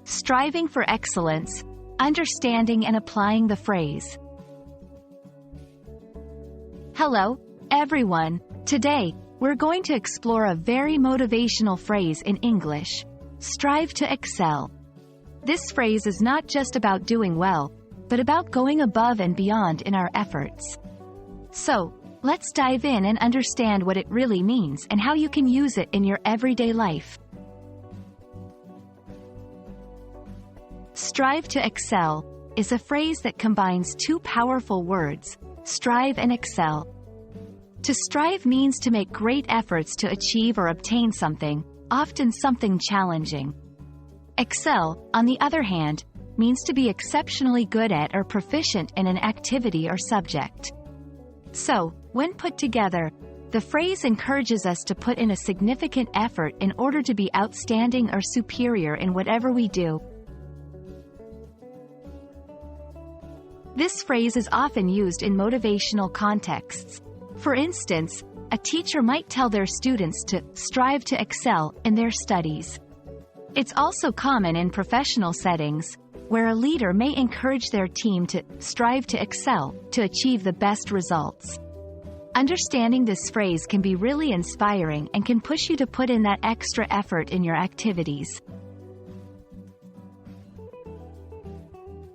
Striving for excellence, understanding and applying the phrase. Hello, everyone. Today, we're going to explore a very motivational phrase in English. Strive to excel. This phrase is not just about doing well, but about going above and beyond in our efforts. So, let's dive in and understand what it really means and how you can use it in your everyday life. Strive to excel is a phrase that combines two powerful words, strive and excel. To strive means to make great efforts to achieve or obtain something, often something challenging. Excel, on the other hand, means to be exceptionally good at or proficient in an activity or subject. So, when put together, the phrase encourages us to put in a significant effort in order to be outstanding or superior in whatever we do. This phrase is often used in motivational contexts. For instance, a teacher might tell their students to strive to excel in their studies. It's also common in professional settings, where a leader may encourage their team to strive to excel to achieve the best results. Understanding this phrase can be really inspiring and can push you to put in that extra effort in your activities.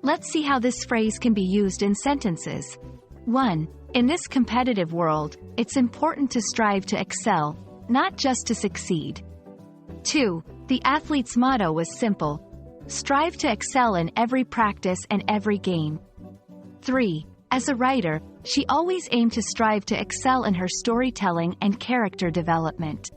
Let's see how this phrase can be used in sentences. 1. In this competitive world, it's important to strive to excel, not just to succeed. 2. The athlete's motto was simple: strive to excel in every practice and every game. 3. As a writer, she always aimed to strive to excel in her storytelling and character development.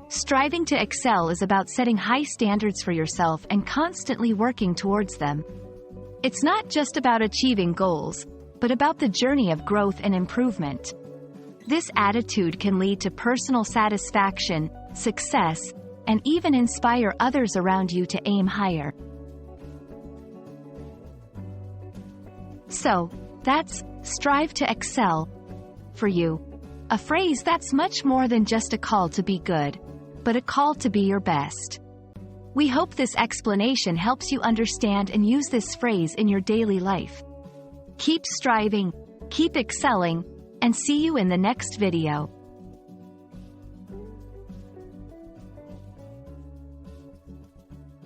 Striving to excel is about setting high standards for yourself and constantly working towards them. It's not just about achieving goals, but about the journey of growth and improvement. This attitude can lead to personal satisfaction, success, and even inspire others around you to aim higher. So, that's strive to excel for you. A phrase that's much more than just a call to be good, but a call to be your best. We hope this explanation helps you understand and use this phrase in your daily life. Keep striving, keep excelling, and see you in the next video.